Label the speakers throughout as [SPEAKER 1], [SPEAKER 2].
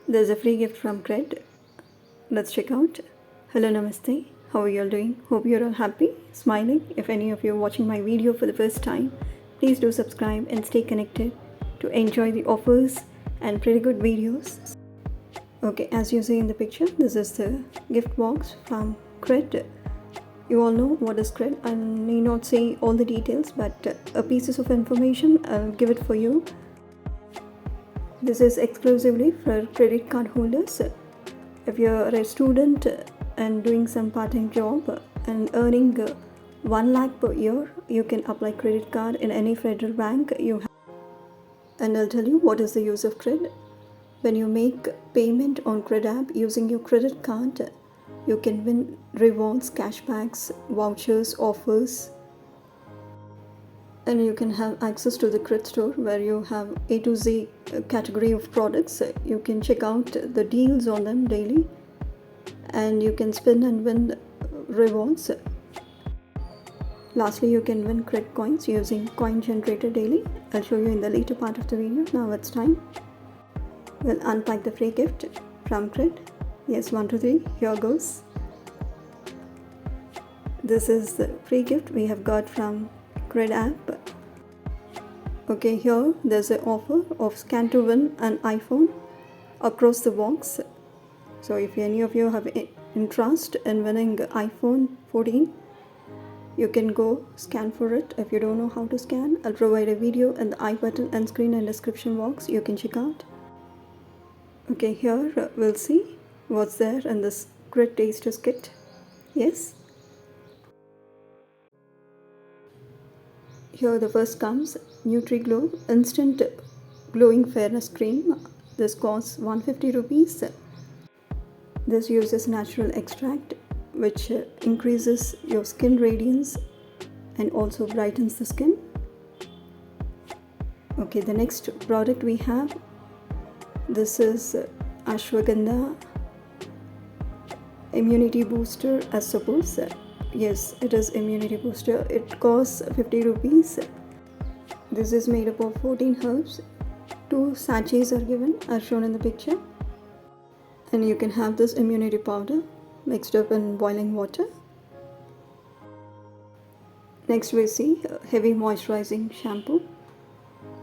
[SPEAKER 1] There's a free gift from cred. Let's check out. Hello, namaste. How are you all doing? Hope you're all happy, smiling. If any of you are watching my video for the first time, please do subscribe and stay connected to enjoy the offers and pretty good videos. Okay, as you see in the picture, this is the gift box from cred. You all know what is cred. I need not say all the details, but a pieces of information, I'll give it for you. This is exclusively for credit card holders. If you're a student and doing some part-time job and earning 1 lakh per year, you can apply credit card in any federal bank you have. And I'll tell you what is the use of cred. When you make payment on cred app using your credit card, you can win rewards, cashbacks, vouchers, offers, and you can have access to the cred store where you have A to Z category of products. You can check out the deals on them daily, and you can spend and win rewards. Lastly, you can win cred coins using coin generator daily. I'll show you in the later part of the video. Now it's time. We'll unpack the free gift from cred. Yes, 1, 2, 3, here goes. This is the free gift we have got from cred app. Okay, here there's an offer of scan to win an iPhone across the box. So if any of you have interest in winning iPhone 14, you can go scan for it. If you don't know how to scan, I'll provide a video in the I button and screen and description box. You can check out. Okay, here we'll see what's there in this cred tasters kit. Yes. Here the first comes NutriGlow Instant Glowing Fairness Cream. This costs 150 rupees. This uses natural extract which increases your skin radiance and also brightens the skin. Okay, the next product we have, this is Ashwagandha Immunity Booster, I suppose. Yes, it is immunity booster. It costs 50 rupees. This is made up of 14 herbs. 2 sachets are given as shown in the picture. And you can have this immunity powder mixed up in boiling water. Next we see heavy moisturizing shampoo.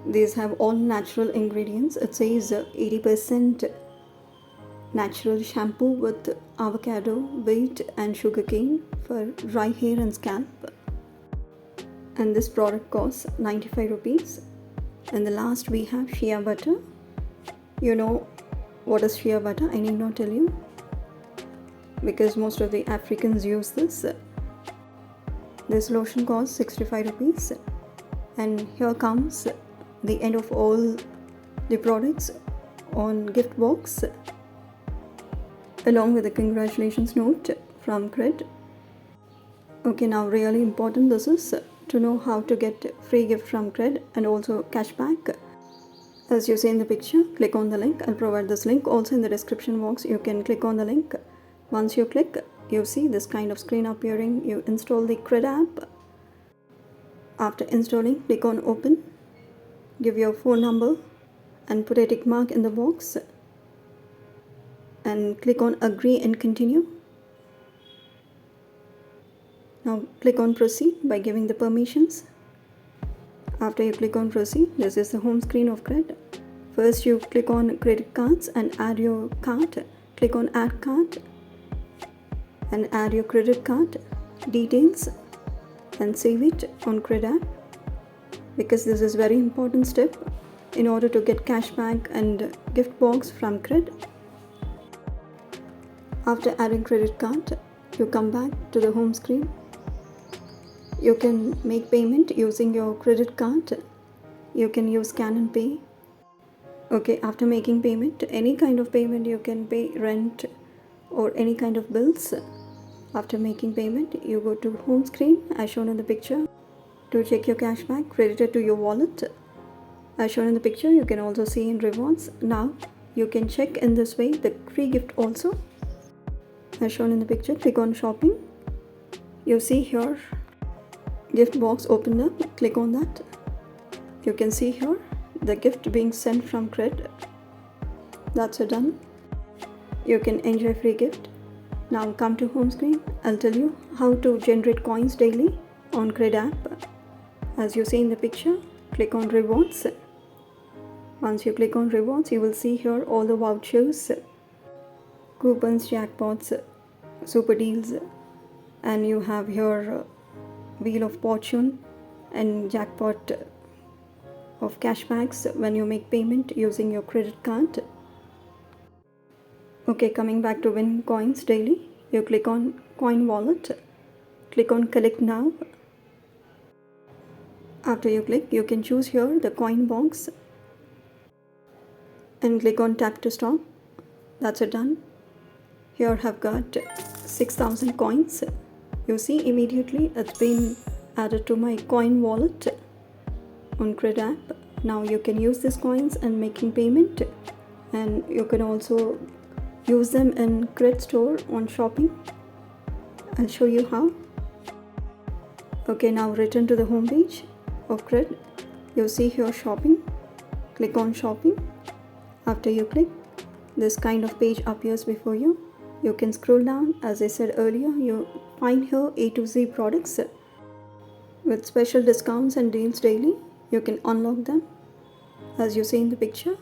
[SPEAKER 1] These have all natural ingredients. It says 80% natural shampoo with avocado, wheat and sugarcane for dry hair and scalp. And this product costs 95 rupees. And the last we have shea butter. You know what is shea butter? I need not tell you, because most of the Africans use this. This lotion costs 65 rupees. And here comes the end of all the products on gift box, along with a congratulations note from cred. Okay, now really important this is to know how to get free gift from cred and also cashback. As you see in the picture, click on the link. I'll provide this link also in the description box. You can click on the link. Once you click, you see this kind of screen appearing. You install the cred app. After installing, click on open. Give your phone number and put a tick mark in the box. And click on agree and continue. Now click on proceed by giving the permissions. After you click on proceed, this is the home screen of cred. First you click on credit cards and add your card. Click on add card and add your credit card details and save it on cred app, because this is very important step in order to get cashback and gift box from cred. After adding credit card, you come back to the home screen. You can make payment using your credit card. You can use scan and pay. Okay, after making payment, any kind of payment you can pay, rent or any kind of bills. After making payment, you go to home screen as shown in the picture to check your cashback credited to your wallet. As shown in the picture, you can also see in rewards. Now you can check in this way the free gift also. As shown in the picture, click on shopping. You see here gift box opened up. Click on that. You can see here the gift being sent from cred. That's done. you can enjoy free gift. Now come to home screen. I'll tell you how to generate coins daily on Cred app. As you see in the picture, click on rewards. Once you click on rewards, you will see here all the vouchers, coupons, jackpots, super deals, and you have here wheel of fortune and jackpot of cashbacks when you make payment using your credit card. Okay, coming back to win coins daily, you click on coin wallet, click on collect now. After you click, you can choose here the coin box and click on tap to stop. That's it, done. Here have got 6,000 coins. You see immediately it's been added to my coin wallet on Cred app. Now you can use these coins and making payment, and you can also use them in Cred store on shopping. I'll show you how. Okay, now return to the home page of Cred. You see here shopping. Click on shopping. After you click, this kind of page appears before you. You can scroll down. As I said earlier, you find here A to Z products with special discounts and deals daily. You can unlock them. As you see in the picture,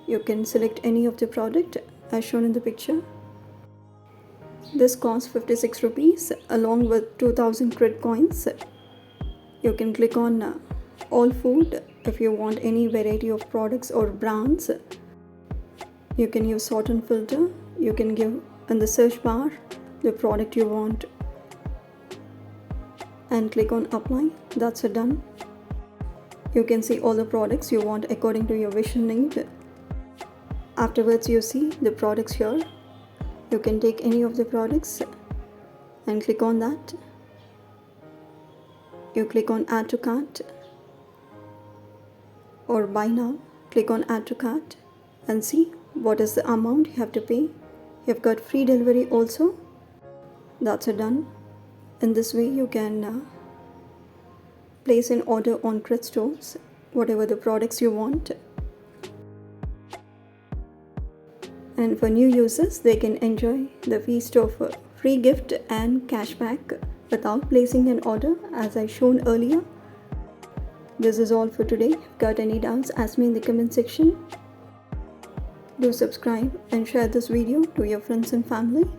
[SPEAKER 1] you can select any of the product as shown in the picture. This costs 56 rupees along with 2000 cred coins. You can click on all food if you want any variety of products or brands. You can use sort and filter. You can give in the search bar the product you want and click on apply. That's it, done. You can see all the products you want according to your wish and need. Afterwards, you see the products here. You can take any of the products and click on that. You click on add to cart or buy now. Click on add to cart and see what is the amount you have to pay. You've got free delivery also. That's it, done. In this way you can place an order on Cred stores, whatever the products you want. And for new users, they can enjoy the feast of free gift and cashback without placing an order, as I shown earlier. This is all for today. Got any doubts, ask me in the comment section. Do subscribe and share this video to your friends and family.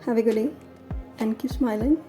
[SPEAKER 1] Have a good day and keep smiling.